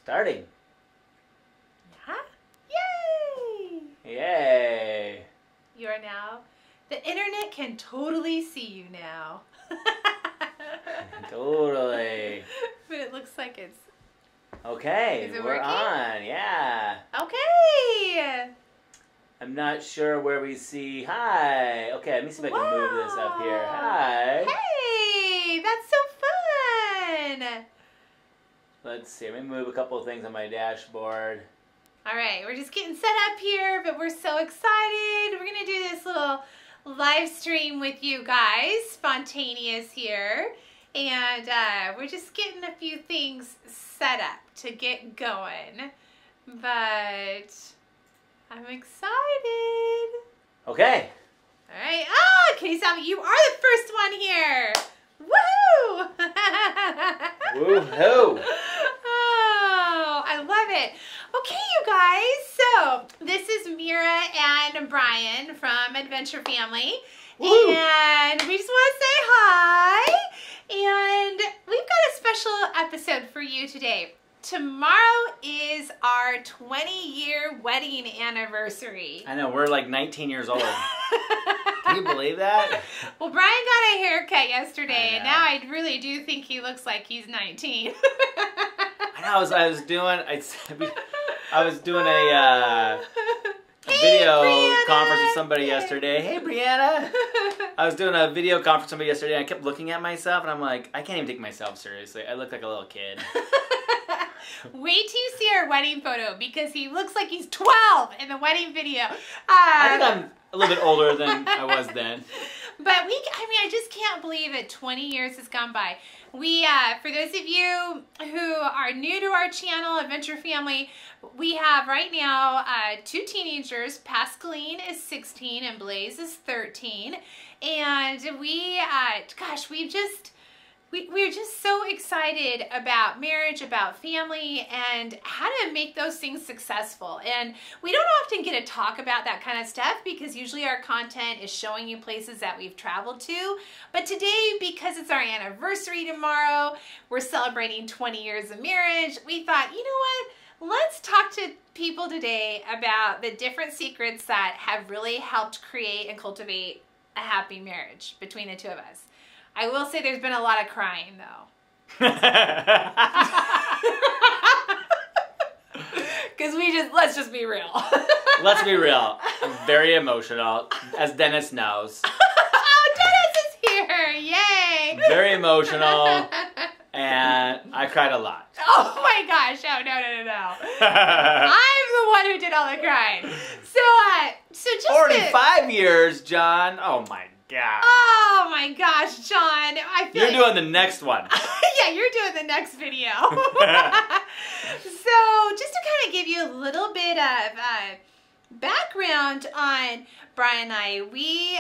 Starting. Yeah? Yay! Yay! You are now. The internet can totally see you now. Totally. But it looks like it's... Okay, Is it we're working? on. Yeah. Okay! I'm not sure where we see. Hi. Okay, let me see if I can move this up here. Hi. Hey! That's so fun! Let's see. Let me move a couple of things on my dashboard. Alright, we're just getting set up here, but we're so excited. We're going to do this little live stream with you guys, spontaneous here. And we're just getting a few things set up to get going. But I'm excited. Okay. Alright. Ah, Kitty Salvi, you are the first one here. Woohoo! Woohoo! Oh, I love it. Okay, you guys. So, this is Mira and Brian from Adventure Family. Woo. And we just want to say hi. And we've got a special episode for you today. Tomorrow is our 20-year wedding anniversary. I know, we're like 19 years old. Can you believe that? Well, Brian got a haircut yesterday, and now I really do think he looks like he's 19. I know, I was doing a video Brianna. conference with somebody yesterday. Hey, Brianna. I was doing a video conference with somebody yesterday, and I kept looking at myself, and I'm like, I can't even take myself seriously. I look like a little kid. Wait till you see our wedding photo, because he looks like he's 12 in the wedding video. I think I'm a little bit older than I was then. But I just can't believe it. 20 years has gone by. We, for those of you who are new to our channel, Adventure Family, we have right now 2 teenagers. Pascaline is 16 and Blaze is 13. And we, gosh, we're just so excited about marriage, about family, and how to make those things successful. And we don't often get to talk about that kind of stuff because usually our content is showing you places that we've traveled to. But today, because it's our anniversary tomorrow, we're celebrating 20 years of marriage, we thought, you know what? Let's talk to people today about the different secrets that have really helped create and cultivate a happy marriage between the two of us. I will say there's been a lot of crying, though. Because let's just be real. Let's be real. I'm very emotional, as Dennis knows. Oh, Dennis is here! Yay! Very emotional, and I cried a lot. Oh my gosh! Oh, no. I'm the one who did all the crying. So just 45 years, John. Oh my God. Oh my gosh, John. I feel You're doing the next one. Yeah, you're doing the next video. So, just to kind of give you a little bit of background on Brian and I, we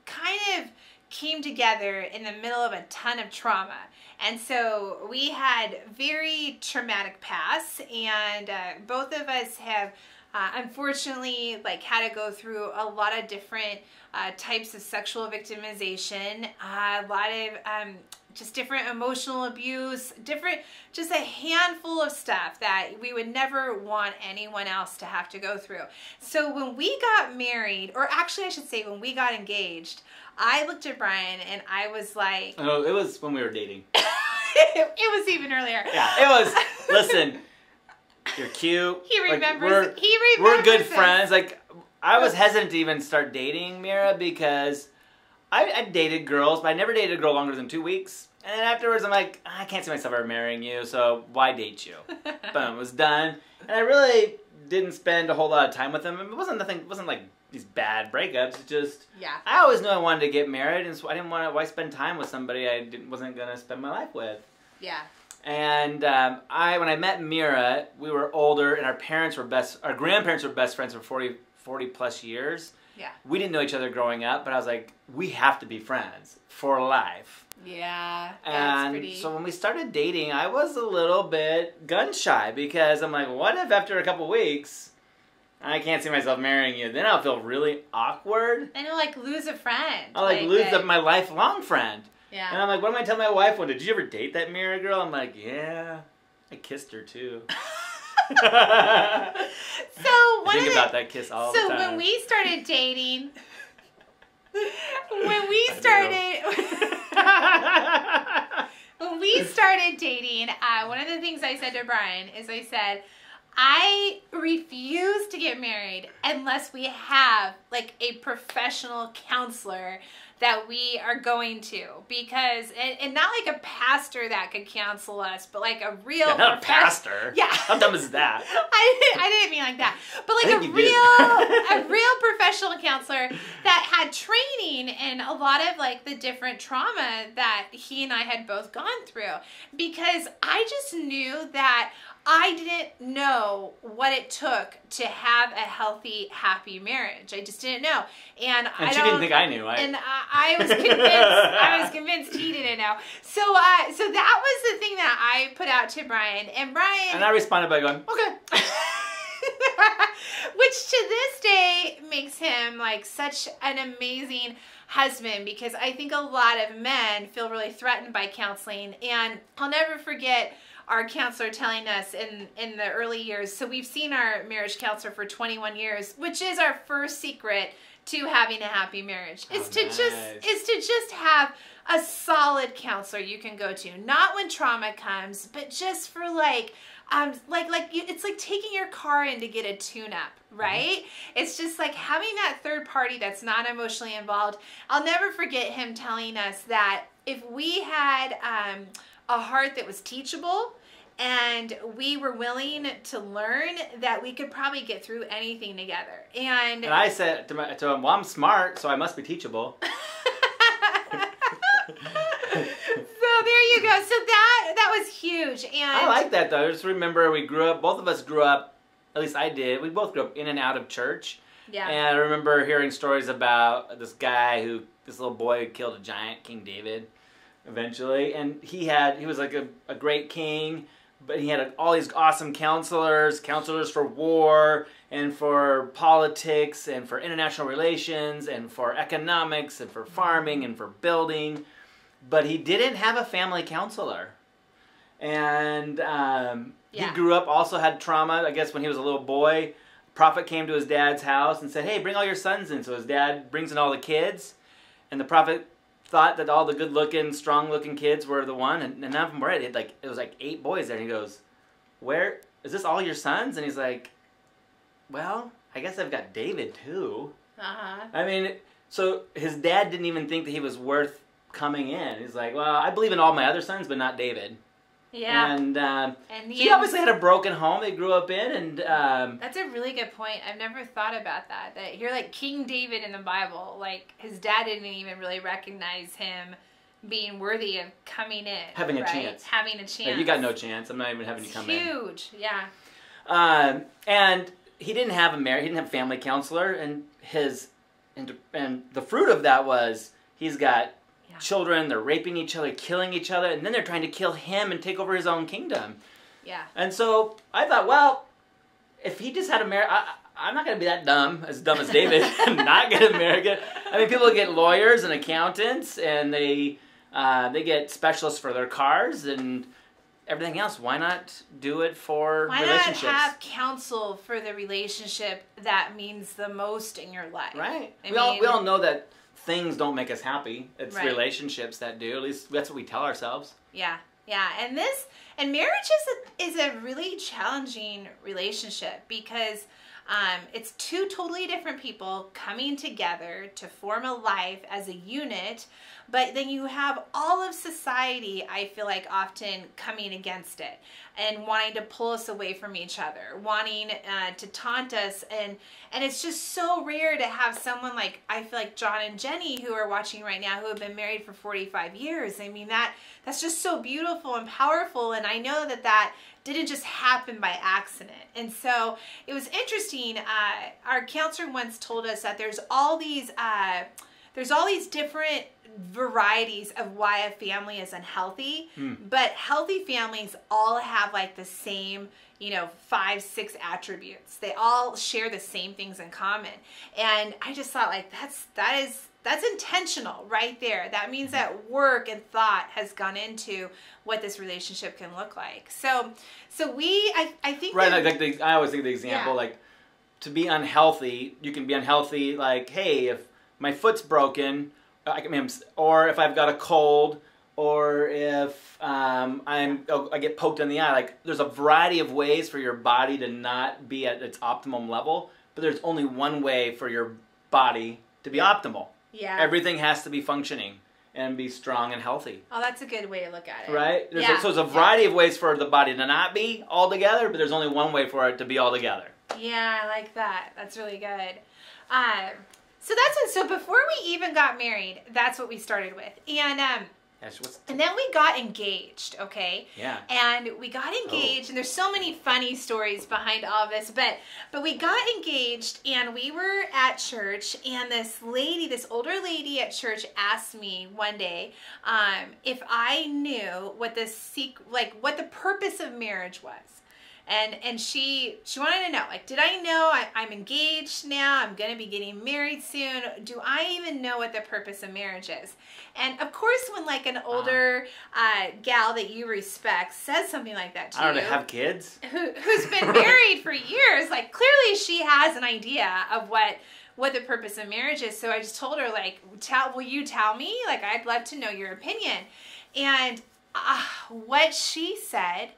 kind of came together in the middle of a ton of trauma. And so we had very traumatic pasts, and both of us have unfortunately had to go through a lot of different types of sexual victimization, a lot of just different emotional abuse, just a handful of stuff that we would never want anyone else to have to go through. So when we got married, or actually I should say when we got engaged, I looked at Brian and I was like... Oh, it was when we were dating. It was even earlier. Yeah, it was. Listen, you're cute. He remembers. We're good friends. I was hesitant to even start dating Mira because I dated girls, but I never dated a girl longer than 2 weeks. And then afterwards, I'm like, I can't see myself ever marrying you, so why date you? Boom, it was done. And I really didn't spend a whole lot of time with him. It wasn't like these bad breakups. It's just, I always knew I wanted to get married, and so I didn't want to. Why spend time with somebody wasn't gonna spend my life with? Yeah. And when I met Mira, we were older, and our grandparents were best friends for 40 plus years. Yeah. We didn't know each other growing up, but I was like, we have to be friends for life. Yeah. And so when we started dating, I was a little bit gun shy because I'm like, what if after a couple weeks, I can't see myself marrying you? Then I'll feel really awkward. And you'll lose a friend. I'll lose my lifelong friend. Yeah. And I'm like, what am I telling my wife? Well, did you ever date that Mira girl? I'm like, yeah. I kissed her too. So I think about that kiss all the time. So when we started dating, when we started dating, one of the things I said to Brian is I said, I refuse to get married unless we have like a professional counselor that we are going to, because and not like a pastor that could counsel us, but like a real not a pastor. Yeah, how dumb is that? I didn't mean like that, but like a real professional counselor that had training in a lot of like the different trauma that he and I had both gone through, because I just knew that I didn't know what it took to have a healthy, happy marriage. I just didn't know, and she didn't think I knew. And I was convinced. I was convinced he didn't know. So, so that was the thing that I put out to Brian, and I responded by going, okay. Which to this day makes him like such an amazing husband, because I think a lot of men feel really threatened by counseling, and I'll never forget our counselor telling us in the early years. So we've seen our marriage counselor for 21 years, which is our first secret to having a happy marriage. Is to just have a solid counselor you can go to, not when trauma comes, but just for like it's like taking your car in to get a tune-up, right? Mm-hmm. It's just like having that third party that's not emotionally involved. I'll never forget him telling us that if we had a heart that was teachable and we were willing to learn, that we could probably get through anything together. And I said to him, well, I'm smart, so I must be teachable. So there you go. So that was huge. And I like that though. I just remember both of us grew up, at least I did, we both grew up in and out of church. Yeah. And I remember hearing stories about this little boy who killed a giant, King David, eventually. And he was like a great king, but he had all these awesome counselors for war and for politics and for international relations and for economics and for farming and for building. But he didn't have a family counselor. And he grew up, also had trauma, I guess when he was a little boy. A prophet came to his dad's house and said, hey, bring all your sons in. So his dad brings in all the kids. And the prophet thought that all the good-looking, strong-looking kids were the one. And none of them were it. It was like 8 boys there. And he goes, where, is this all your sons? And he's like, well, I guess I've got David too. Uh-huh. I mean, so his dad didn't even think that he was worth coming in. He's like, well, I believe in all my other sons, but not David. Yeah. And he obviously had a broken home they grew up in, and that's a really good point. I've never thought about that. That you're like King David in the Bible. Like his dad didn't even really recognize him being worthy of coming in. Having a chance. Having a chance. Like, you got no chance. I'm not even having you come in. Huge. Yeah. And he didn't have he didn't have a family counselor, and the fruit of that was he's got children, they're raping each other, killing each other, and then they're trying to kill him and take over his own kingdom. Yeah. And so I thought, well, if he just had a marriage, I'm not going to be that dumb as David. I'm not going to marry. I mean, people get lawyers and accountants, and they get specialists for their cars and everything else. Why not do it for relationships? Why not have counsel for the relationship that means the most in your life? Right. We all know that things don't make us happy. It's relationships that do. At least that's what we tell ourselves. Yeah. Yeah. And marriage is a really challenging relationship, because it's 2 totally different people coming together to form a life as a unit, but then you have all of society, I feel like, often coming against it and wanting to pull us away from each other, wanting to taunt us, and it's just so rare to have someone like, I feel like John and Jenny, who are watching right now, who have been married for 45 years. I mean, that's just so beautiful and powerful, and I know that didn't just happen by accident. And so it was interesting. Our counselor once told us that there's all these different varieties of why a family is unhealthy, but healthy families all have like the same, 5, 6 attributes. They all share the same things in common. And I just thought, like, that is that's intentional right there. That means that work and thought has gone into what this relationship can look like. So I think right. that, I always think of the example like to be unhealthy. You can be unhealthy like, hey, if my foot's broken, or if I've got a cold, or if I get poked in the eye. Like there's a variety of ways for your body to not be at its optimum level, but there's only one way for your body to be optimal. Yeah. Everything has to be functioning and be strong and healthy. Oh, that's a good way to look at it. Right? So there's a variety of ways for the body to not be all together, but there's only one way for it to be all together. Yeah, I like that. That's really good. So before we even got married, that's what we started with. And then we got engaged, okay? Yeah. And we got engaged, and there's so many funny stories behind all of this, but we got engaged, and we were at church, and this older lady at church asked me one day if I knew what the purpose of marriage was. And she wanted to know, like, did I know I'm engaged now? I'm going to be getting married soon. Do I even know what the purpose of marriage is? And of course, when like an older gal that you respect says something like that to you, I don't know, have kids, who's been married for years, like clearly she has an idea of what the purpose of marriage is. So I just told her, like, will you tell me? Like, I'd love to know your opinion. And what she said,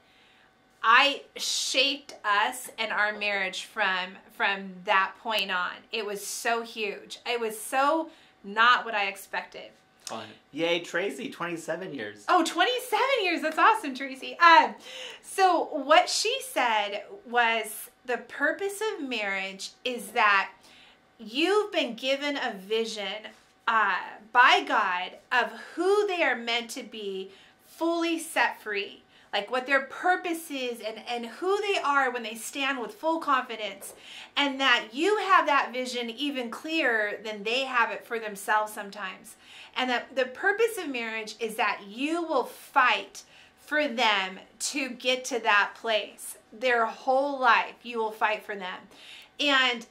I shaped us and our marriage from that point on. It was so huge. It was so not what I expected. Yay, Tracy, 27 years. Oh, 27 years. That's awesome, Tracy. So what she said was the purpose of marriage is that you've been given a vision by God of who they are meant to be, fully set free. Like what their purpose is and who they are when they stand with full confidence, and that you have that vision even clearer than they have it for themselves sometimes. And that the purpose of marriage is that you will fight for them to get to that place. Their whole life, you will fight for them. And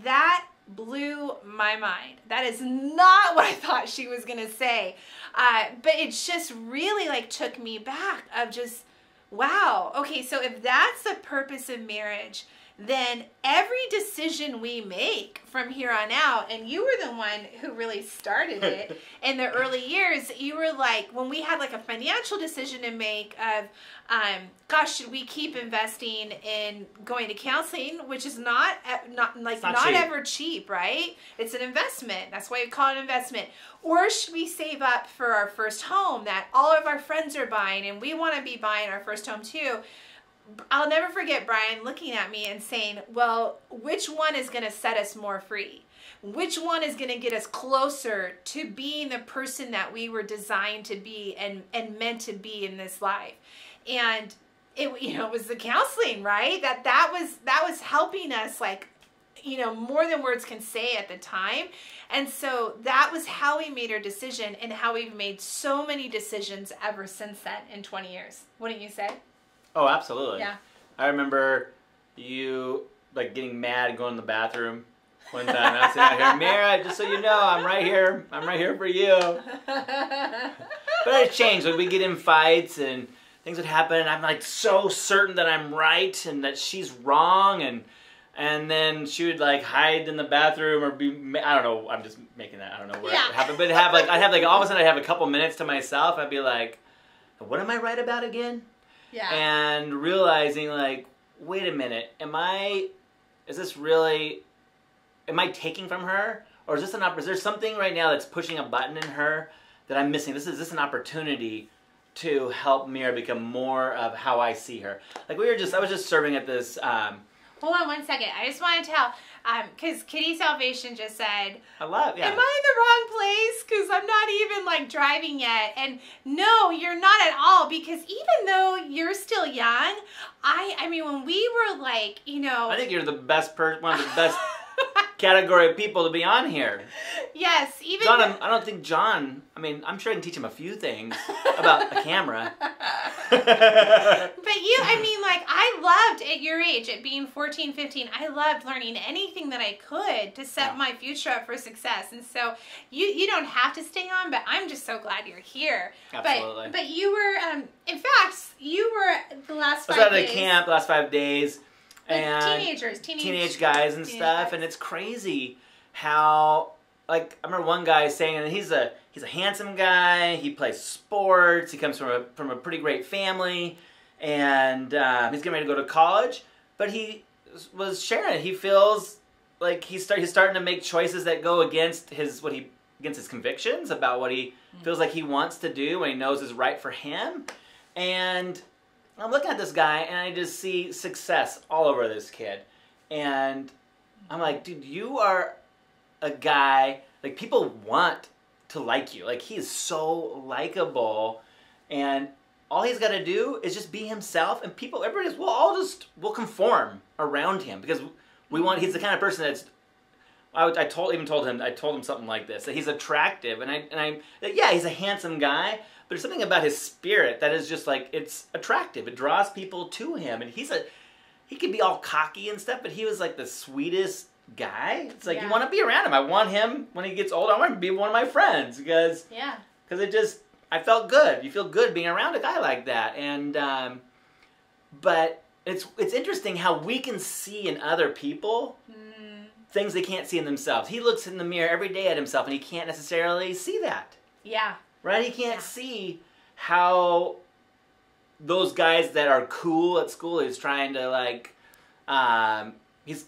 that blew my mind. That is not what I thought she was going to say. But it just really like took me back of just, wow, okay, so if that's the purpose of marriage, then every decision we make from here on out, and you were the one who really started it in the early years, you were like, when we had like a financial decision to make of, gosh, should we keep investing in going to counseling, which is not ever cheap, right? It's an investment. That's why we call it an investment. Or should we save up for our first home that all of our friends are buying, and we want to be buying our first home too? I'll never forget Brian looking at me and saying, well, which one is going to set us more free? Which one is going to get us closer to being the person that we were designed to be and meant to be in this life? And it was the counseling, right? That was helping us, like, more than words can say at the time. And so that was how we made our decision, and how we've made so many decisions ever since then in 20 years. Wouldn't you say? Oh, absolutely. Yeah. I remember you like getting mad and going to the bathroom one time. I was sitting out here, Mira, just so you know, I'm right here. I'm right here for you. But it changed. Like, we get in fights and things would happen, and I'm like so certain that I'm right and that she's wrong, and then she would like hide in the bathroom or I don't know. I'm just making that. I don't know where it happened, but I'd have like all of a sudden I'd have a couple minutes to myself. I'd be like, what am I right about again? Yeah. And realizing, like, wait a minute, am I taking from her? Or is there something right now that's pushing a button in her that I'm missing? Is this an opportunity to help Mira become more of how I see her? Like, I was just serving at this, hold on one second. I just want to tell, because Kitty Salvation just said, am I in the wrong place? Because I'm not even like driving yet. And no, you're not at all, because even though you're still young, I mean, when we were like, I think you're the best one of the best category of people to be on here. Yes, even John, I don't think John, I'm sure I can teach him a few things about a camera. I mean, like, I loved at your age, at being 14, 15, I loved learning anything that I could to set my future up for success. And so you don't have to stay on, but I'm just so glad you're here. Absolutely. But you were, in fact, you were the last 5 days. I was out at camp the last 5 days. And teenage guys and stuff. And it's crazy how, like, I remember one guy saying, and he's a handsome guy, he plays sports, he comes from a pretty great family, and he's getting ready to go to college, but he was sharing it. He feels like he's starting to make choices that go against his convictions about what he feels like he wants to do and he knows is right for him. And I'm looking at this guy and I just see success all over this kid. And I'm like, dude, you are a guy, like, people want to like you. Like, he is so likable, and all he's got to do is just be himself, and we'll conform around him, because he's the kind of person that's, I told him something like this, that he's attractive, and he's a handsome guy, but there's something about his spirit that is just like, it's attractive. It draws people to him, and he can be all cocky and stuff, but he was like the sweetest guy. It's like, you want to be around him. I want him, when he gets older, I want him to be one of my friends, because I felt good. You feel good being around a guy like that. And but it's interesting how we can see in other people things they can't see in themselves. He looks in the mirror every day at himself, and he can't necessarily see that. Yeah. Right? He can't see how those guys that are cool at school, he's trying to, like, he's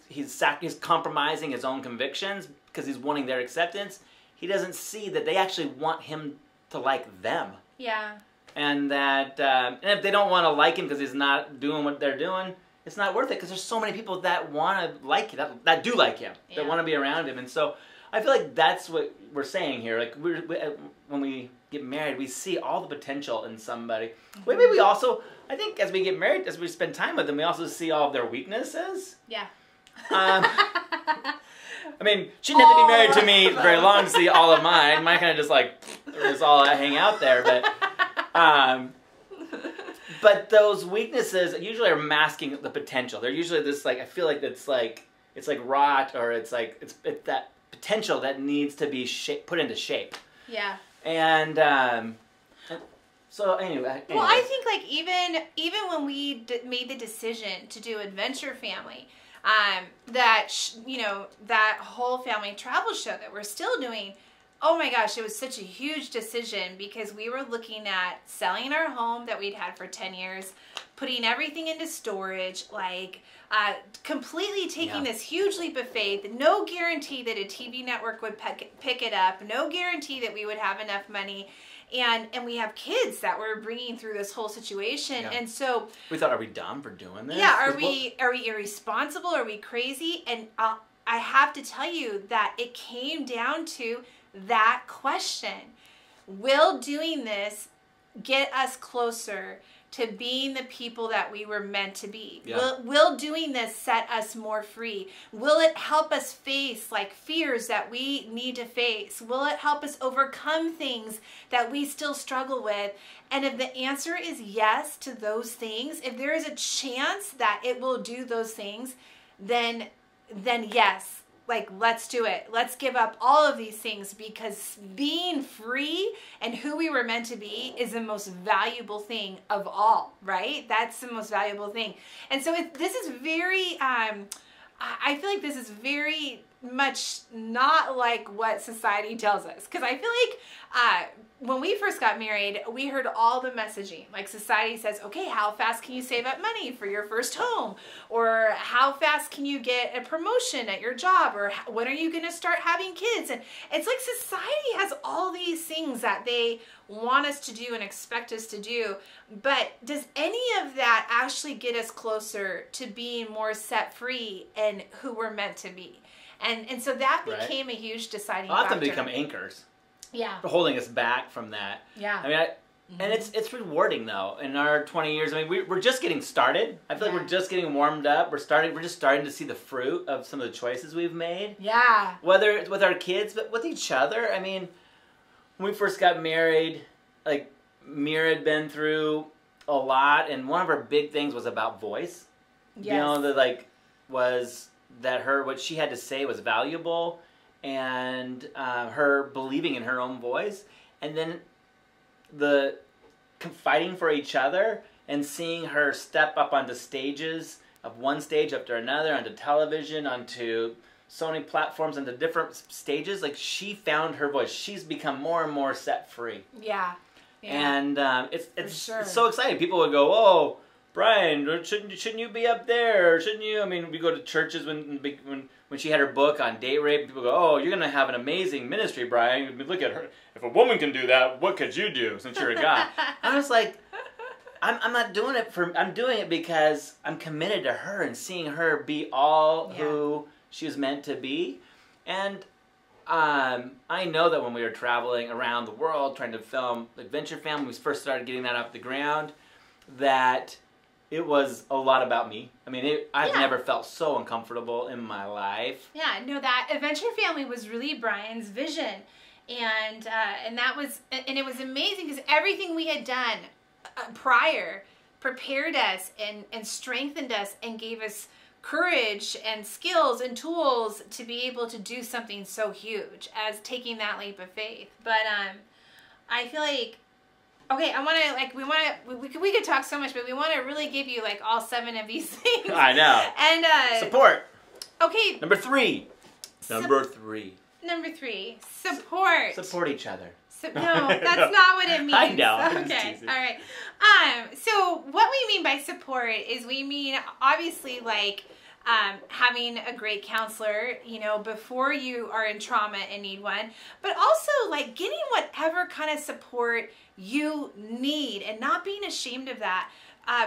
compromising his own convictions because he's wanting their acceptance. He doesn't see that they actually want him to like them. Yeah. And that, and if they don't want to like him because he's not doing what they're doing, it's not worth it, because there's so many people that want to like him, that do like him, that want to be around him. And so I feel like that's what we're saying here. Like, when we get married, we see all the potential in somebody. Maybe we also, I think, as we get married, as we spend time with them, we also see all of their weaknesses. Yeah. I mean, she didn't have to be married to me very long to see all of mine. Mine kind of just, like, just all hang out there. But those weaknesses usually are masking the potential. They're usually this, like, I feel like it's like rot, or it's that potential that needs to be put into shape. Yeah. And so anyway. Well, I think, like, even when we made the decision to do Adventure Family, that whole family travel show that we're still doing, oh my gosh, it was such a huge decision, because we were looking at selling our home that we'd had for 10 years, putting everything into storage, like, completely taking this huge leap of faith. No guarantee that a TV network would pick it up. No guarantee that we would have enough money. And we have kids that we're bringing through this whole situation. Yeah. And so we thought, are we dumb for doing this? Yeah, are we irresponsible? Are we crazy? And I have to tell you that it came down to that question. Will doing this get us closer to being the people that we were meant to be? Yeah. Will doing this set us more free? Will it help us face, like, fears that we need to face? Will it help us overcome things that we still struggle with? And if the answer is yes to those things, if there is a chance that it will do those things, then yes. Like, let's do it. Let's give up all of these things, because being free and who we were meant to be is the most valuable thing of all, right? That's the most valuable thing. And so this is very, I feel like this is very much not like what society tells us. Because I feel like when we first got married, we heard all the messaging. Like, society says, okay, how fast can you save up money for your first home? Or how fast can you get a promotion at your job? Or when are you going to start having kids? And it's like society has all these things that they want us to do and expect us to do. But does any of that actually get us closer to being more set free and who we're meant to be? And so that became a huge deciding factor. Often become anchors. Yeah. Holding us back from that. Yeah. I mean, and it's rewarding, though. In our 20 years, I mean, we're just getting started. I feel like we're just getting warmed up. We're just starting to see the fruit of some of the choices we've made. Yeah. Whether it's with our kids, but with each other. I mean, when we first got married, like, Mira had been through a lot, and one of her big things was about voice. Yes. You know, was that what she had to say was valuable, and her believing in her own voice, and then the fighting for each other, and seeing her step up onto stages, of one stage after another, onto television, onto so many platforms, onto different stages. Like, she found her voice. She's become more and more set free. Yeah. And it's so exciting. People would go, "Oh, Brian, shouldn't you be up there? Shouldn't you?" I mean, we go to churches when she had her book on date rape. People go, "Oh, you're gonna have an amazing ministry, Brian. I mean, look at her. If a woman can do that, what could you do since you're a guy?" I was like, I'm not doing it I'm doing it because I'm committed to her and seeing her be all who she was meant to be. And I know that when we were traveling around the world trying to film Adventure Family, when we first started getting that off the ground, that it was a lot about me. I mean, I've never felt so uncomfortable in my life. Yeah, no, that Adventure Family was really Brian's vision. And it was amazing because everything we had done prior prepared us and strengthened us and gave us courage and skills and tools to be able to do something so huge as taking that leap of faith. But I feel like, okay, I want to, like, we could talk so much, but we want to really give you, like, all 7 of these things. I know. And support. Okay. Number 3. Number 3. Support each other. No, that's not what it means. I know. Okay, all right. So what we mean by support is we mean, obviously, like, having a great counselor, you know, before you are in trauma and need one, but also, like, getting whatever kind of support you need and not being ashamed of that.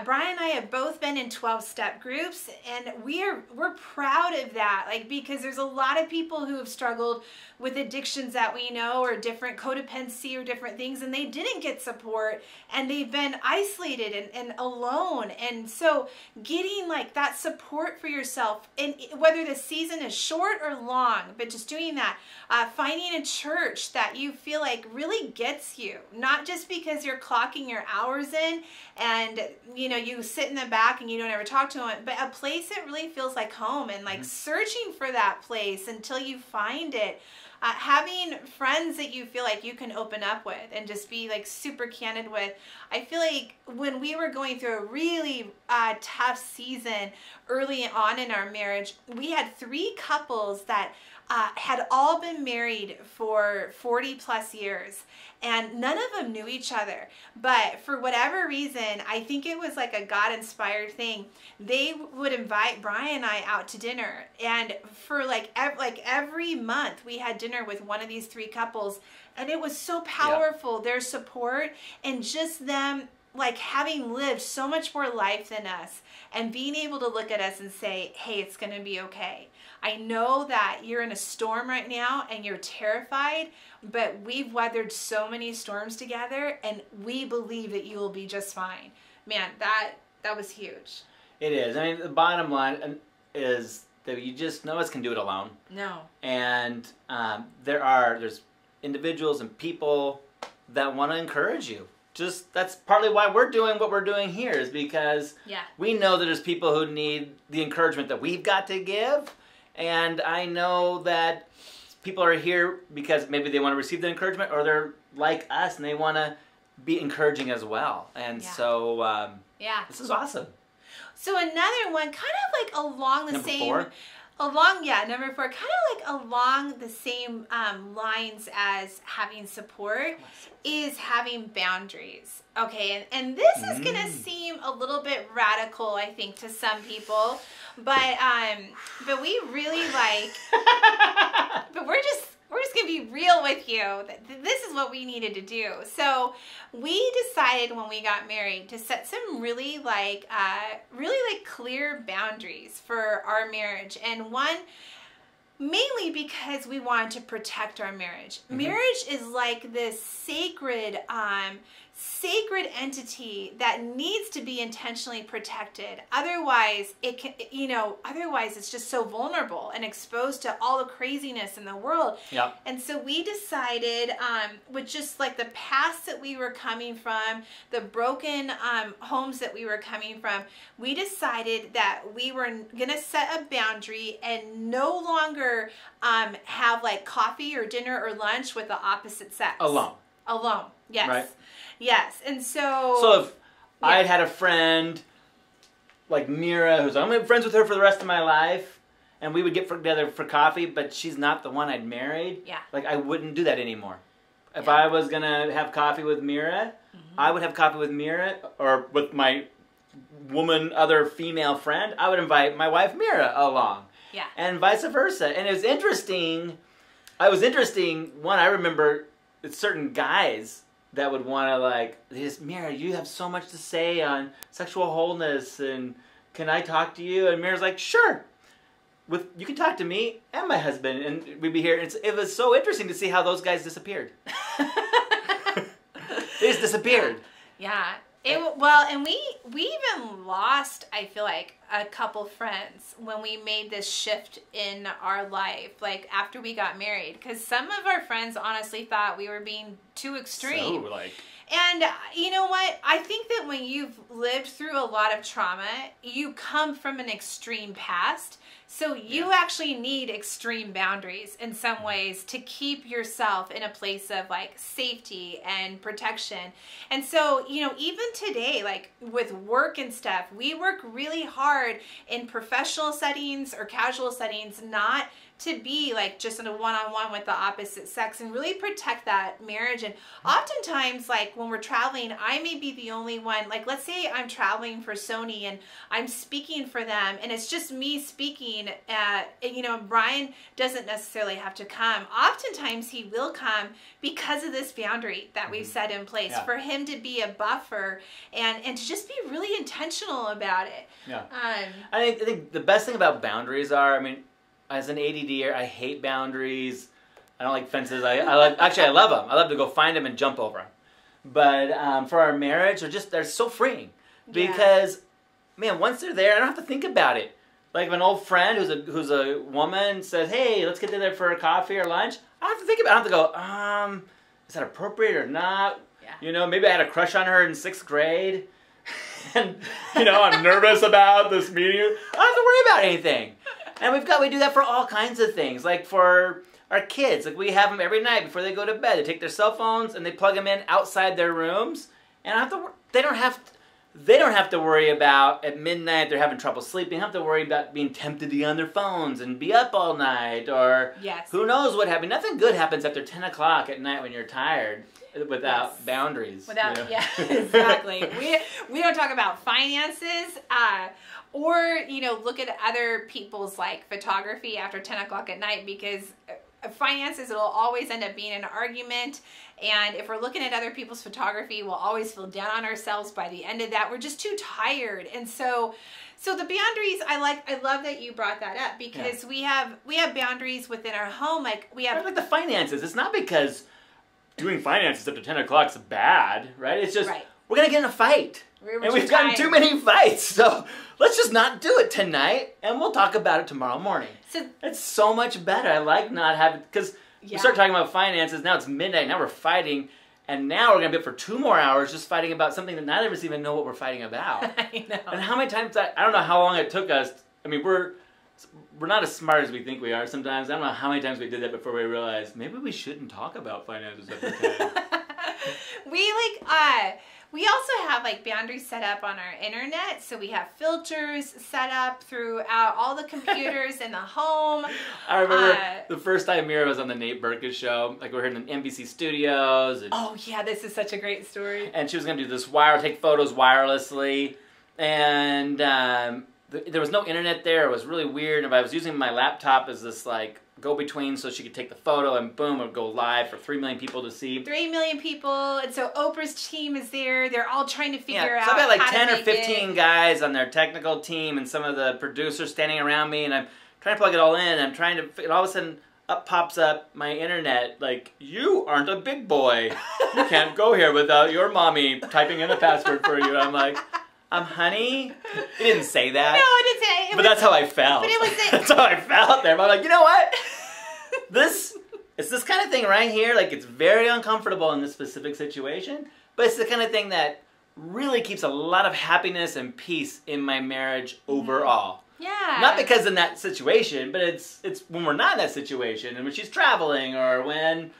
Brian and I have both been in 12-step groups, and we're proud of that, like, because there's a lot of people who have struggled with addictions that we know, or different codependency or different things, and they didn't get support, and they've been isolated and alone. And so getting, like, that support for yourself, and whether the season is short or long, but just doing that, finding a church that you feel like really gets you, not just because you're clocking your hours in and, you know, you sit in the back and you don't ever talk to them, but a place that really feels like home, and, like, searching for that place until you find it. Having friends that you feel like you can open up with and just be, like, super candid with. I feel like when we were going through a really tough season early on in our marriage, we had 3 couples that had all been married for 40 plus years, and none of them knew each other. But for whatever reason, I think it was like a God-inspired thing. They would invite Brian and I out to dinner, and for like every month we had dinner with one of these 3 couples, and it was so powerful, their support, and just them, like, having lived so much more life than us, and being able to look at us and say, "Hey, it's going to be okay. I know that you're in a storm right now and you're terrified, but we've weathered so many storms together, and we believe that you will be just fine." Man, that was huge. It is. I mean, the bottom line is that you just, none of us can do it alone. No. And there's individuals and people that want to encourage you. Just, that's partly why we're doing what we're doing here, is because we know that there's people who need the encouragement that we've got to give. And I know that people are here because maybe they want to receive the encouragement, or they're like us and they want to be encouraging as well. And so this is awesome. So another one, kind of like along the number same... 4? Number 4, kind of like along the same lines as having support, is having boundaries. Okay, and this is going to seem a little bit radical, I think, to some people, but we really like, but we're just going to be real with you. This is what we needed to do. So we decided when we got married to set some really clear boundaries for our marriage. And one, mainly because we wanted to protect our marriage. Marriage is like this sacred sacred entity that needs to be intentionally protected. Otherwise, otherwise it's just so vulnerable and exposed to all the craziness in the world. Yeah. And so we decided, with just like the past that we were coming from, the broken homes that we were coming from, we decided that we were going to set a boundary and no longer have like coffee or dinner or lunch with the opposite sex. Alone, yes. Right. Yes, and so... So if I'd had a friend like Mira, who's I'm going to be friends with her for the rest of my life, and we would get together for coffee, but she's not the one I'd married, like I wouldn't do that anymore. If I was going to have coffee with Mira, I would have coffee with Mira, or with my other female friend, I would invite my wife Mira along. Yeah. And vice versa. And it was interesting. One, I remember certain guys that would want to like, Mira, you have so much to say on sexual wholeness, and can I talk to you? And Mira's like, sure. You can talk to me and my husband, and we'd be here. It was so interesting to see how those guys disappeared. They just disappeared. Yeah. And we even lost, I feel like, a couple friends when we made this shift in our life, like after we got married, because some of our friends honestly thought we were being too extreme. And you know what? I think that when you've lived through a lot of trauma, you come from an extreme past. So you actually need extreme boundaries in some ways to keep yourself in a place of like safety and protection. And so, even today, like with work and stuff, we work really hard in professional settings or casual settings, not to be like just in a one-on-one with the opposite sex, and really protect that marriage. And oftentimes, like when we're traveling, I may be the only one, like let's say I'm traveling for Sony and I'm speaking for them, and it's just me speaking, Brian doesn't necessarily have to come. Oftentimes he will come because of this boundary that we've set in place, for him to be a buffer and to just be really intentional about it. Yeah. I think the best thing about boundaries are, as an ADDer, I hate boundaries. I don't like fences. I love them. I love to go find them and jump over them. But for our marriage, they're so freeing. Because, once they're there, I don't have to think about it. Like if an old friend who's a woman says, hey, let's get together for a coffee or lunch, I don't have to think about it. I don't have to go, is that appropriate or not? Yeah. Maybe I had a crush on her in 6th grade. And, I'm nervous about this meeting. I don't have to worry about anything. And we do that for all kinds of things. Like for our kids, like we have them every night before they go to bed. They take their cell phones and they plug them in outside their rooms. And they don't have to worry about at midnight they're having trouble sleeping. They don't have to worry about being tempted to be on their phones and be up all night, or who knows what happens. Nothing good happens after 10 o'clock at night when you're tired without boundaries. Exactly. We don't talk about finances. Or, look at other people's like photography after 10 o'clock at night, because finances, it'll always end up being an argument. And if we're looking at other people's photography, we'll always feel down on ourselves by the end of that. We're just too tired. And so the boundaries, I love that you brought that up, because we have boundaries within our home. Like we have like the finances. It's not because doing finances after 10 o'clock is bad, right? It's just we're going to get in a fight. And we've gotten too many fights, so let's just not do it tonight, and we'll talk about it tomorrow morning. So it's so much better. I like not having, because we start talking about finances, now it's midnight, now we're fighting, and now we're going to be up for 2 more hours just fighting about something that neither of us even know what we're fighting about. I know. And how many times, I don't know how long it took us, we're not as smart as we think we are sometimes. I don't know how many times we did that before we realized maybe we shouldn't talk about finances every time. We also have like boundaries set up on our internet. So we have filters set up throughout all the computers in the home. I remember the first time Mira was on the Nate Berkus show. Like we're here in the NBC studios. Oh yeah, this is such a great story. And she was going to do this take photos wirelessly. And there was no internet there. It was really weird. And I was using my laptop as this like go-between so she could take the photo and boom, it would go live for 3 million people to see. 3 million people, and so Oprah's team is there. They're all trying to figure out so I've got like 10 or 15 guys on their technical team and some of the producers standing around me, and I'm trying to plug it all in. I'm trying to, and all of a sudden, up pops up my internet like, you aren't a big boy. You can't go here without your mommy typing in a password for you. I'm like, honey? It didn't say that. No, it didn't say. But that's how I felt. But it was That's how I felt there. But I'm like, you know what? It's this kind of thing right here. Like, it's very uncomfortable in this specific situation. But it's the kind of thing that really keeps a lot of happiness and peace in my marriage overall. Yeah. Not because in that situation, but it's when we're not in that situation, and when she's traveling, or when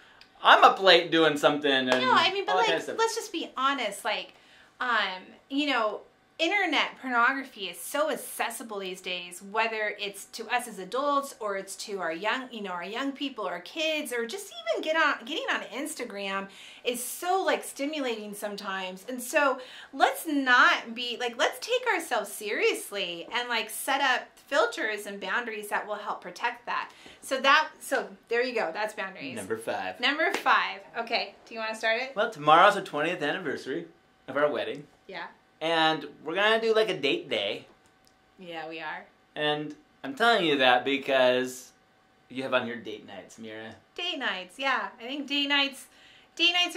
I'm up late doing something. And no, I mean, but like, kind of let's just be honest. Like, you know, internet pornography is so accessible these days, whether it's to us as adults or it's to our young, you know, our young people or kids, or just even getting on Instagram is so like stimulating sometimes. And so let's not be like, let's take ourselves seriously and like set up filters and boundaries that will help protect that. So there you go. That's boundaries. Number 5. Number 5. Okay. Do you want to start it? Well, tomorrow's the 20th anniversary of our wedding. Yeah. And we're going to do like a date day. Yeah, we are. And I'm telling you that because you have on your date nights, Mira. Date nights, yeah. I think date nights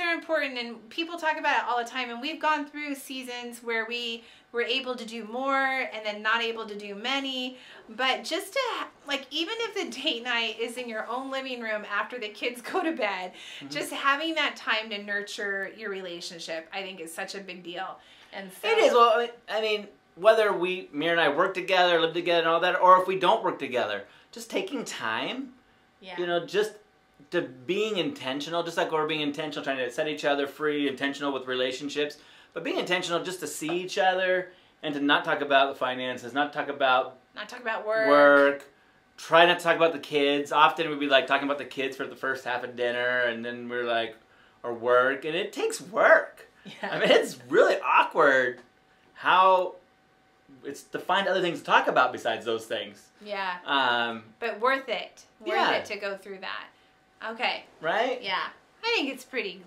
are important, and people talk about it all the time. And we've gone through seasons where we were able to do more and then not able to do many. But just to, like, even if the date night is in your own living room after the kids go to bed, just having that time to nurture your relationship, I think is such a big deal. And so, It is. Well, I mean, whether Mira and I work together, live together and all that, or if we don't work together, just taking time, yeah. you know, just to being intentional, just like we're being intentional, trying to set each other free, intentional with relationships, but being intentional just to see each other and to not talk about the finances, not talk about work, try not to talk about the kids. Often we'd be like talking about the kids for the first half of dinner, and then we're like, or work, and it takes work. Yeah. I mean, it's really awkward how it's to find other things to talk about besides those things. Yeah. But worth it. Worth it to go through that. Okay. Right? Yeah. I think it's pretty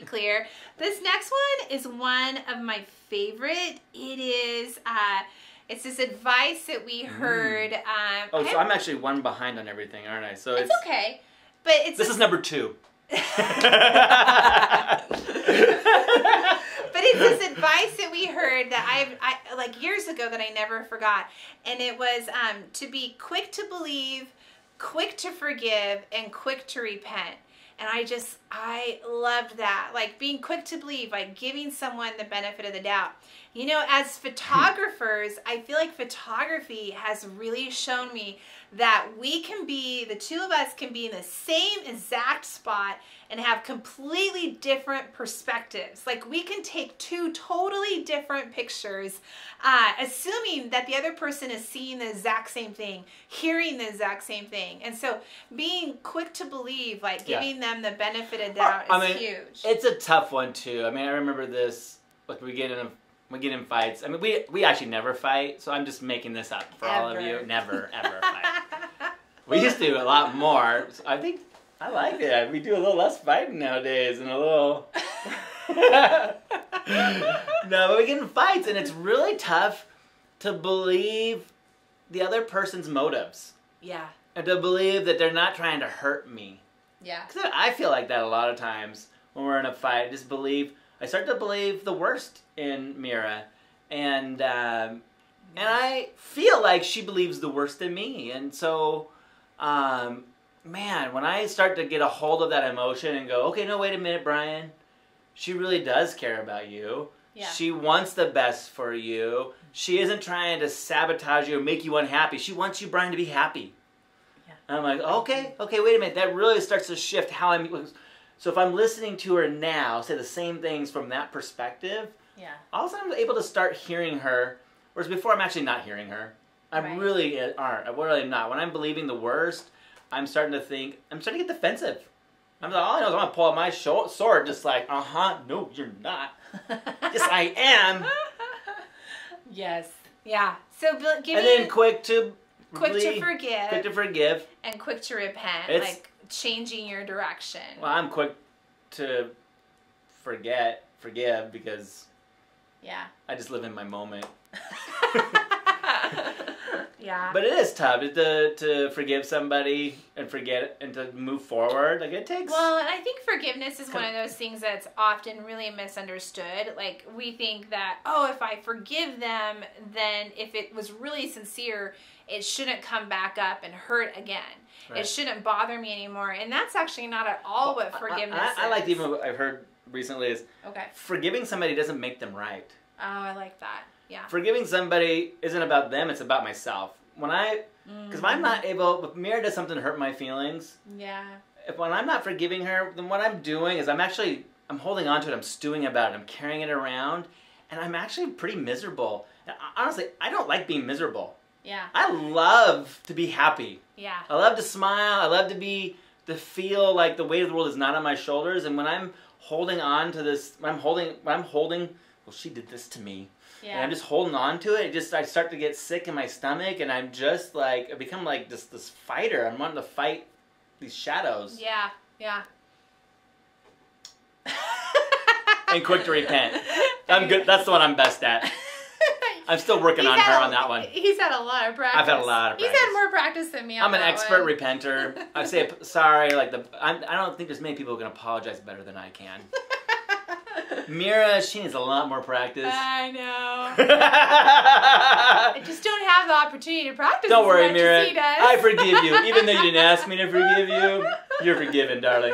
clear. This next one is one of my favorite. It is, it's this advice that we heard. So I'm actually one behind on everything, aren't I? So it's okay. But this is number 2. But it's this advice that we heard that I like years ago that I never forgot, and it was to be quick to believe, quick to forgive, and quick to repent. And I loved that, like being quick to believe, like giving someone the benefit of the doubt. You know, as photographers, I feel like photography has really shown me that the two of us can be in the same exact spot and have completely different perspectives. Like we can take 2 totally different pictures, assuming that the other person is seeing the exact same thing, hearing the exact same thing. And so being quick to believe, like giving them the benefit of doubt is huge. It's a tough one too. I mean, I remember this, like we get in fights. I mean, we actually never fight, so I'm just making this up for all of you. Never, ever fight. We used to do a lot more. So I think I like it. We do a little less fighting nowadays and a little... No, but we get in fights, and it's really tough to believe the other person's motives. Yeah. And to believe that they're not trying to hurt me. Yeah. Because I feel like that a lot of times when we're in a fight. I start to believe the worst in Mira. And I feel like she believes the worst in me. And so, man, when I start to get a hold of that emotion and go, okay, no, wait a minute, Brian. She really does care about you. Yeah. She wants the best for you. She isn't trying to sabotage you or make you unhappy. She wants you, Brian, to be happy. Yeah. And I'm like, okay, wait a minute. That really starts to shift how I'm... So if I'm listening to her now, say the same things from that perspective, all of a sudden I'm able to start hearing her, whereas before I'm actually not hearing her. I really aren't. I really am not. When I'm believing the worst, I'm starting to get defensive. I'm like, all I know is I'm going to pull out my sword just like, no, you're not. Yes, I am. Yes. Yeah. So and then quick to forgive. Quick to forgive. And quick to repent. Like changing your direction. Well, I'm quick to forgive because I just live in my moment. Yeah. But it is tough to forgive somebody and forget and to move forward. Like, it takes... Well, and I think forgiveness is one of those things that's often really misunderstood. Like, we think that, oh, if I forgive them, then if it was really sincere, it shouldn't come back up and hurt again. Right. It shouldn't bother me anymore. And that's actually not at all what forgiveness is. I like even what I've heard recently is forgiving somebody doesn't make them right. Oh, I like that. Yeah. Forgiving somebody isn't about them, it's about myself. Because if I'm not able, if Mira does something to hurt my feelings, when I'm not forgiving her, then what I'm doing is I'm holding on to it, I'm stewing about it, I'm carrying it around, and I'm actually pretty miserable. And honestly, I don't like being miserable. Yeah. I love to be happy. Yeah. I love to smile, I love to feel like the weight of the world is not on my shoulders, and when I'm holding on to this, well, she did this to me. Yeah. And I'm just holding on to it. I start to get sick in my stomach, and I'm just like, I become like this fighter. I'm wanting to fight these shadows. Yeah, yeah. And quick to repent. I'm good. That's the one I'm best at. I'm still working on her on that one. He's had a lot of practice. I've had a lot of practice. He's had more practice than me on I'm an expert one. repenter. I say sorry. I don't think there's many people who can apologize better than I can. Mira, she needs a lot more practice. I know. I just don't have the opportunity to practice. Don't worry, Mira. As he does. I forgive you. Even though you didn't ask me to forgive you, you're forgiven, darling.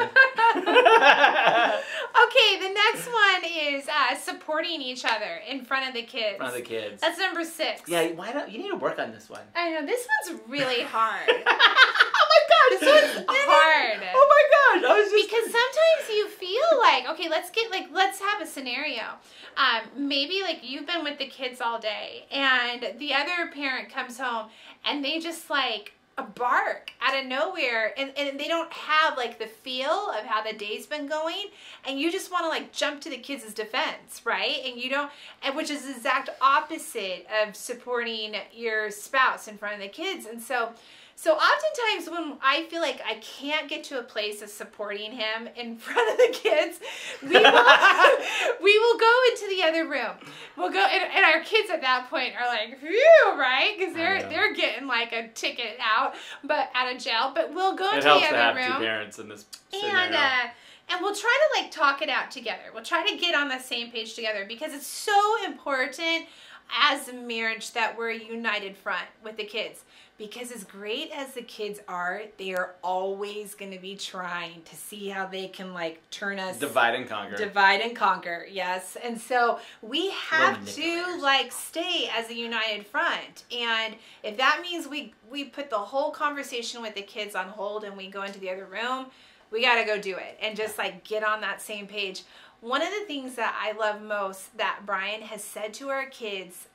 Okay, the next one is supporting each other in front of the kids. In front of the kids. That's number 6. Yeah, you need to work on this one. I know, this one's really hard. Oh my God, this one's hard. Oh my God, because sometimes you feel like, okay, let's have a scenario. Maybe like you've been with the kids all day, and the other parent comes home, and they just like bark out of nowhere, and they don't have like the feel of how the day's been going, and you just want to like jump to the kids' defense, right? And you don't, which is the exact opposite of supporting your spouse in front of the kids. And so oftentimes when I feel like I can't get to a place of supporting him in front of the kids, we will go into the other room. We'll go, and our kids at that point are like, phew, right? Because they're getting like a ticket out of jail. But we'll go into the other room. It helps to have 2 parents in this scenario. And we'll try to like talk it out together. We'll try to get on the same page together, because it's so important as a marriage that we're a united front with the kids. Because as great as the kids are, they are always going to be trying to see how they can like turn us. Divide and conquer. Divide and conquer, yes. And so we have to like stay as a united front. And if that means we put the whole conversation with the kids on hold and we go into the other room, we got to go do it and just like get on that same page. One of the things that I love most that Brian has said to our kids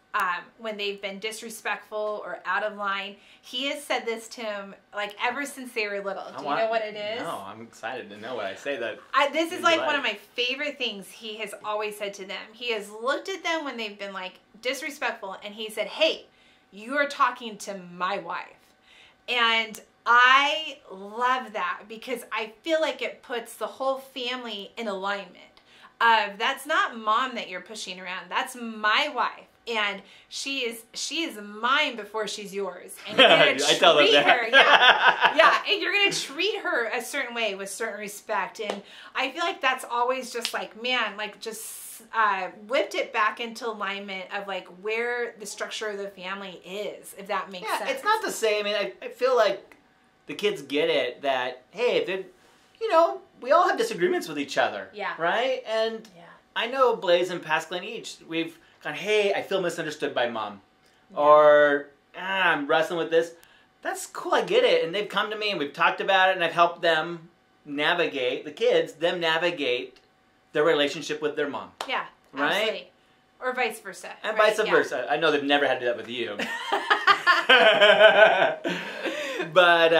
when they've been disrespectful or out of line, he has said this to him like ever since they were little. Do you know what it is? No, I'm excited to know what I say that. This is like one of my favorite things he has always said to them. He has looked at them when they've been like disrespectful, and he said, "Hey, you are talking to my wife." And I love that, because I feel like it puts the whole family in alignment. That's not mom that you're pushing around. That's my wife. And she is mine before she's yours. And you're gonna treat her, and you're gonna treat her a certain way with certain respect. And I feel like that's always just like, man, like just whipped it back into alignment of like where the structure of the family is, if that makes sense. It's not the same. I mean, I feel like the kids get it that, hey, if they're, we all have disagreements with each other. Yeah. Right? And I know Blaze and Pascaline each, we've gone, hey, I feel misunderstood by mom. Yeah. Or, I'm wrestling with this. That's cool, I get it. And they've come to me and we've talked about it, and I've helped them navigate, the kids, navigate their relationship with their mom. Yeah, right? Absolutely. Or vice versa. And vice versa. I know they've never had to do that with you. But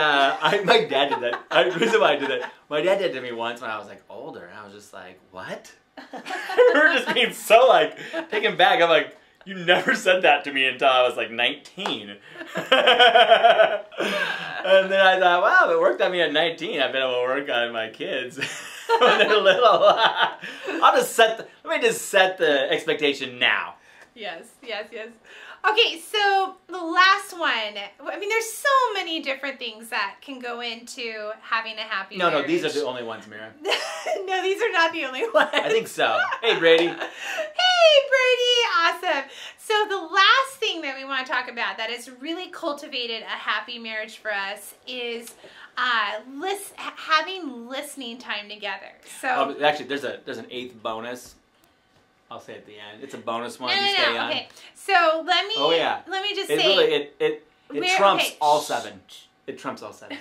my dad did that. The reason why I did that, my dad did it to me once when I was like older, and I was just like, what? I remember just being so like taken back. I'm like, you never said that to me until I was like 19. And then I thought, wow, if it worked on me at 19, I've been able to work on my kids when they're little. Let me just set the expectation now. Yes. Okay, so the last one. I mean, there's so many different things that can go into having a happy marriage. No, these are the only ones, Mira. No, these are not the only ones. I think so. Hey, Brady. Hey, Brady. Awesome. So the last thing that we want to talk about that has really cultivated a happy marriage for us is having listening time together. So actually, there's an 8th bonus. I'll say at the end. It's a bonus one. No. Okay. So let me. Oh yeah. Let me just it say. It trumps all 7. It trumps all 7.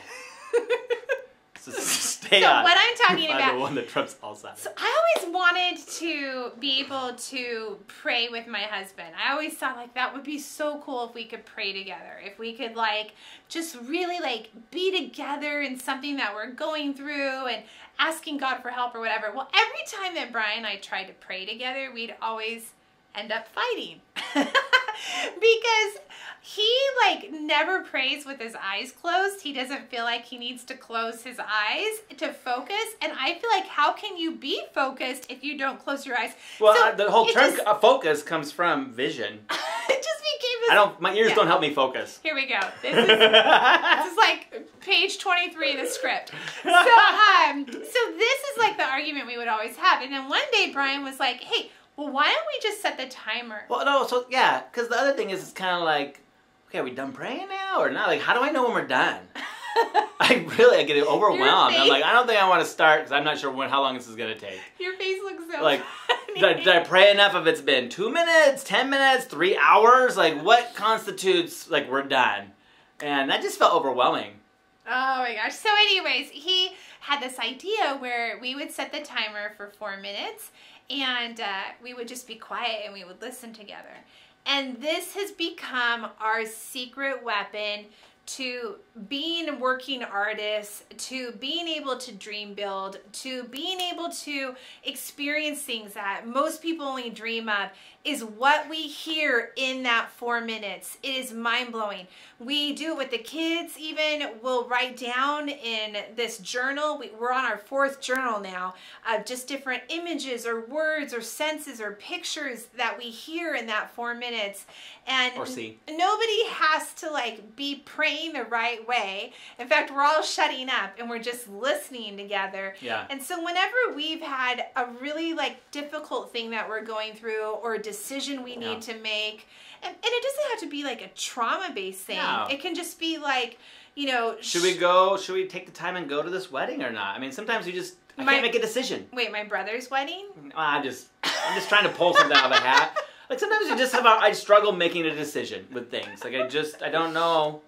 So stay on. So what I'm talking about. The one that trumps all 7. So I always wanted to be able to pray with my husband. I always thought like that would be so cool if we could pray together. If we could like just really like be together in something that we're going through and asking God for help or whatever. Well, every time that Brian and I tried to pray together, we'd always end up fighting. Because he like never prays with his eyes closed. He doesn't feel like he needs to close his eyes to focus. And I feel like how can you be focused if you don't close your eyes? Well, so the whole term focus comes from vision. It just became this. My ears don't help me focus. Here we go. This is like page 23 of the script. So this is like the argument we would always have. And then one day Brian was like, hey, well, why don't we just set the timer? Well, no, so yeah, because the other thing is it's kind of like, okay, are we done praying now or not? Like, how do I know when we're done? I get overwhelmed. I'm like, I don't think I want to start because I'm not sure how long this is going to take. Your face looks so like, funny. Did I pray enough if it's been 2 minutes, 10 minutes, 3 hours? Like, what constitutes, like, we're done? And that just felt overwhelming. Oh my gosh. So anyways, he had this idea where we would set the timer for 4 minutes and we would just be quiet and we would listen together. And this has become our secret weapon to being working artists, to being able to dream build, to being able to experience things that most people only dream of, is what we hear in that 4 minutes. It is mind-blowing. We do it with the kids even. We'll write down in this journal, we're on our 4th journal now, of just different images or words or senses or pictures that we hear in that 4 minutes. And or see. Nobody has to like be praying the right way. In fact, we're all shutting up and we're just listening together. Yeah. And so whenever we've had a really like difficult thing that we're going through or a decision we need to make, and it doesn't have to be like a trauma-based thing. No. It can just be like, you know, should we take the time and go to this wedding or not? I mean, sometimes I can't make a decision. Wait, my brother's wedding? I'm just trying to pull something out of a hat. Like sometimes I struggle making a decision with things. Like I don't know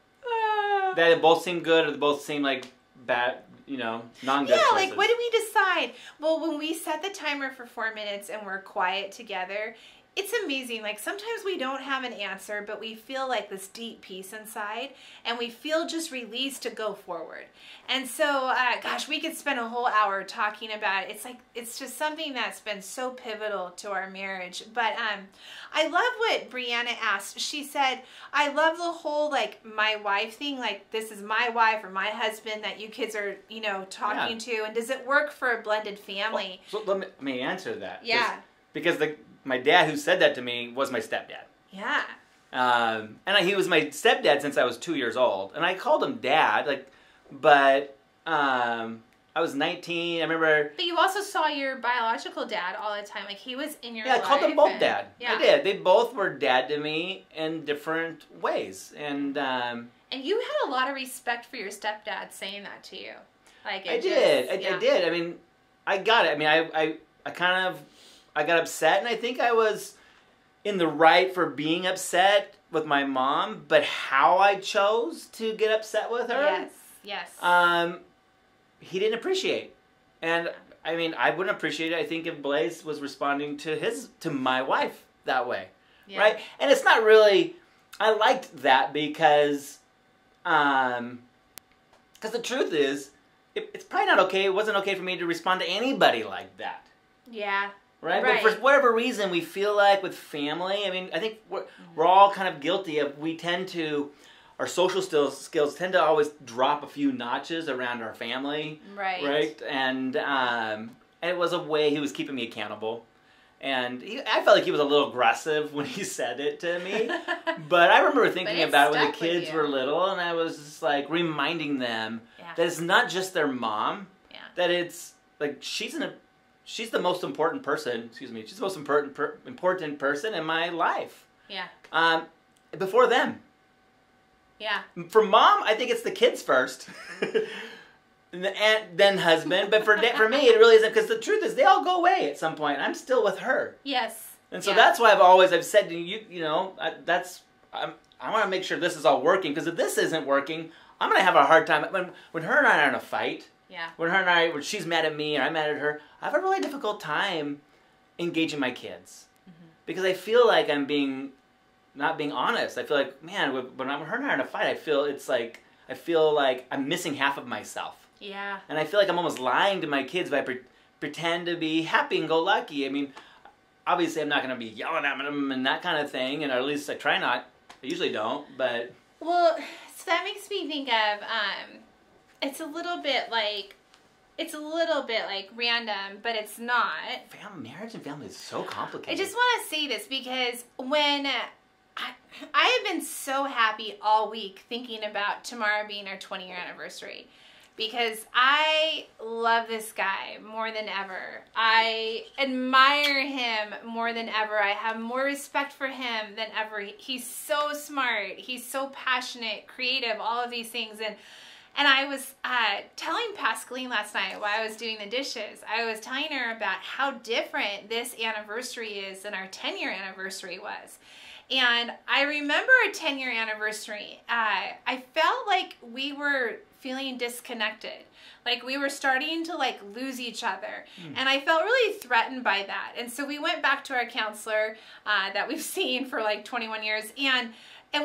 that they both seem good or they both seem like bad, non-good choices. Like what do we decide? Well, when we set the timer for 4 minutes and we're quiet together, it's amazing. Like sometimes we don't have an answer, but we feel like this deep peace inside and we feel just released to go forward. And so, gosh, we could spend a whole hour talking about it. It's just something that's been so pivotal to our marriage. But I love what Brianna asked. She said, I love the whole like my wife thing, like this is my wife or my husband that you kids are, talking to. And does it work for a blended family? Well, so let me answer that. Yeah. Because my dad who said that to me was my stepdad. Yeah. And he was my stepdad since I was 2 years old. And I called him dad, but I was 19. I remember... But you also saw your biological dad all the time. Like, he was in your life. Yeah, I called them both dad. Yeah. I did. They both were dad to me in different ways. And you had a lot of respect for your stepdad saying that to you. Like, I did. I mean, I got it. I mean, I got upset, and I think I was in the right for being upset with my mom, but how I chose to get upset with her, yes, he didn't appreciate. And I mean, I wouldn't appreciate it, I think, if Blaze was responding to my wife that way, right? And it's not really, I liked that because the truth is, it's probably not okay, it wasn't okay for me to respond to anybody like that. Yeah. Right? But for whatever reason, we feel like with family, I mean, I think we're all kind of guilty of, our social skills tend to always drop a few notches around our family. Right. Right? And it was a way he was keeping me accountable. And I felt like he was a little aggressive when he said it to me. But I remember thinking about it when the kids were little, and I was just like reminding them that it's not just their mom. Yeah. That it's like she's the most important person. Excuse me. She's the most important person in my life. Yeah. Before them. Yeah. For mom, I think it's the kids first. And then husband, but for me it really isn't, because the truth is they all go away at some point. I'm still with her. Yes. And so that's why I've said to you, I want to make sure this is all working, because if this isn't working, I'm going to have a hard time. When her and I are in a fight, when she's mad at me or I'm mad at her, I have a really difficult time engaging my kids. Because I feel like I'm not being honest. I feel like, man, when her and I are in a fight, I feel like I'm missing half of myself. Yeah. And I feel like I'm almost lying to my kids if I pretend to be happy and go lucky. I mean, obviously I'm not going to be yelling at them and that kind of thing, and at least I try not. I usually don't, but... Well, so that makes me think of, it's a little bit like random, but it's not. Marriage and family is so complicated. I just want to say this because when... I have been so happy all week thinking about tomorrow being our 20-year anniversary, because I love this guy more than ever. I admire him more than ever. I have more respect for him than ever. He's so smart. He's so passionate, creative, all of these things. And I was telling Pascaline last night while I was doing the dishes, I was telling her about how different this anniversary is than our 10-year anniversary was. And I remember our 10-year anniversary, I felt like we were feeling disconnected. Like we were starting to lose each other. And I felt really threatened by that. And so we went back to our counselor that we've seen for 21 years. And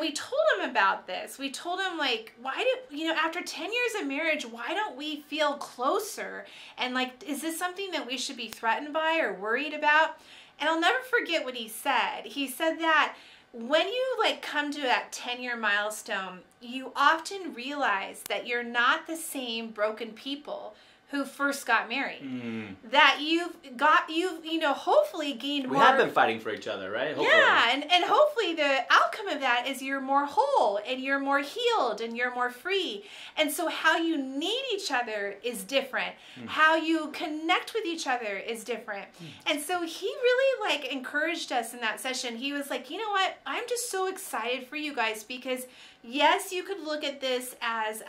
we told him about this. We told him after 10 years of marriage, why don't we feel closer? And is this something that we should be threatened by or worried about? And I'll never forget what he said. He said that when you come to that 10-year milestone, you often realize that you're not the same broken people who first got married. That you've hopefully gained more. We have been fighting for each other, right? Hopefully. Yeah, and hopefully the outcome of that is you're more whole and you're more healed and you're more free. And so how you need each other is different. How you connect with each other is different. And so he really encouraged us in that session. He was like, you know what? I'm just so excited for you guys, because yes, you could look at this as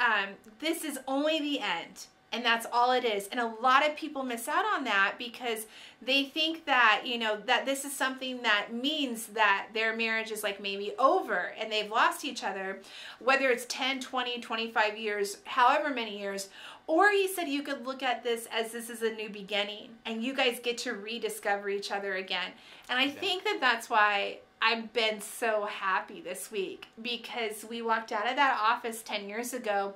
this is only the end. And that's all it is. And a lot of people miss out on that because they think that, that this is something that means that their marriage is maybe over and they've lost each other, whether it's 10, 20, 25 years, however many years. Or he said you could look at this as this is a new beginning and you guys get to rediscover each other again. And I think that that's why I've been so happy this week, because we walked out of that office 10 years ago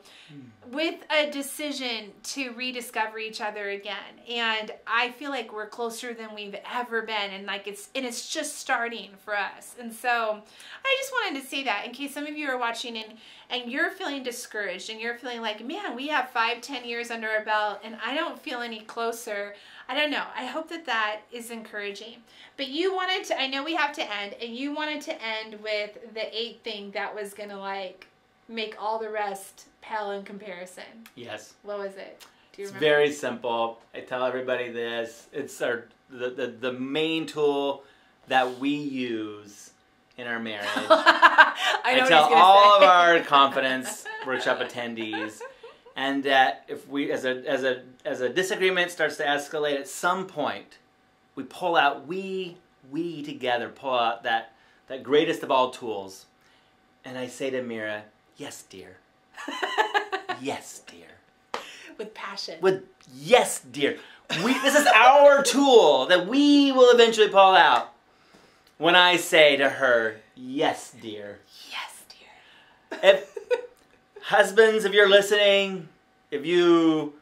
with a decision to rediscover each other again. And I feel like we're closer than we've ever been, and it's just starting for us. And so I just wanted to say that in case some of you are watching and you're feeling discouraged and you're feeling like, man, we have 5-10 years under our belt and I don't feel any closer. I don't know. I hope that is encouraging. But you wanted to, I know we have to end, and you wanted to end with the 8th thing that was going to make all the rest pale in comparison. Yes. What was it? Do you remember? It's very simple. I tell everybody this. It's the main tool that we use in our marriage. I tell all of our confidence workshop attendees. And that if we, as a disagreement starts to escalate, at some point, we pull out, we together pull out that greatest of all tools. And I say to Mira, yes, dear. Yes, dear. With passion. Yes, dear. This is our tool that we will eventually pull out. When I say to her, yes, dear. Yes, dear. Husbands, if you're listening, if you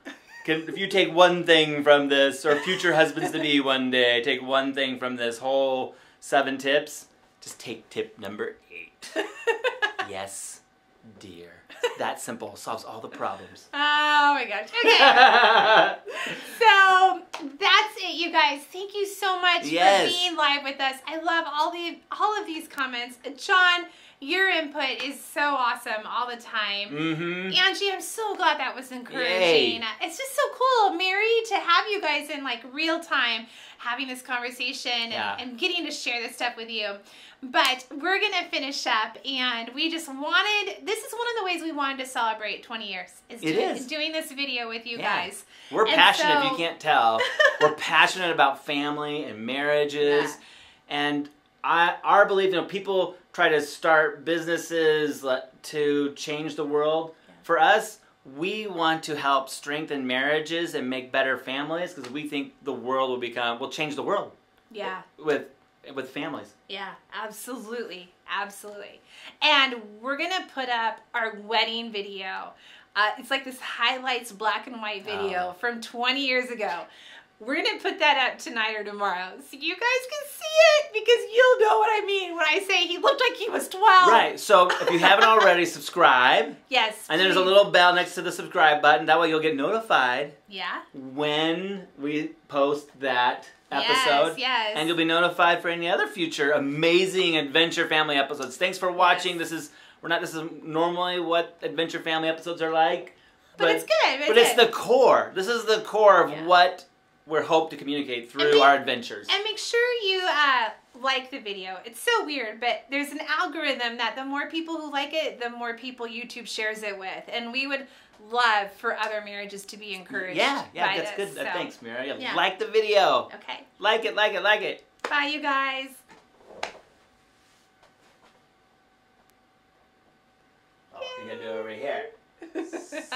take one thing from this, or future husbands to be one day, take one thing from this whole 7 tips, just take tip number 8. Yes, dear. That simple. Solves all the problems. Oh my gosh. Okay. So that's it, you guys. guys, thank you so much for being live with us. I love all of these comments. John, your input is so awesome all the time. Angie, I'm so glad that was encouraging. Yay. It's just so cool, Mary, to have you guys in like real time having this conversation and getting to share this stuff with you. But we're going to finish up, and we just wanted, this is one of the ways we wanted to celebrate 20 years. Is doing this video with you guys. We're passionate, if you can't tell. We're passionate about family and marriages. And our belief, people try to start businesses to change the world. For us, we want to help strengthen marriages and make better families, because we think the world will change the world. Yeah. With families. Yeah, absolutely. Absolutely. And we're going to put up our wedding video. It's like this highlights black and white video from 20 years ago. We're going to put that up tonight or tomorrow so you guys can see it, because you'll know what I mean when I say he looked like he was 12. Right. So if you haven't already, subscribe. Yes. And there's a little bell next to the subscribe button. That way you'll get notified when we post that episode. Yes. And you'll be notified for any other future amazing Adventure Family episodes. Thanks for watching. This is normally what Adventure Family episodes are like. But it's good. It's the core. This is the core of what we're hoped to communicate through our adventures. And make sure you like the video. It's so weird, but there's an algorithm that the more people who like it, the more people YouTube shares it with. And we would love for other marriages to be encouraged by that's this. Good. So, thanks, Mira. Like the video. Okay. Like it, like it, like it. Bye, you guys. Oh, you gotta do it over here.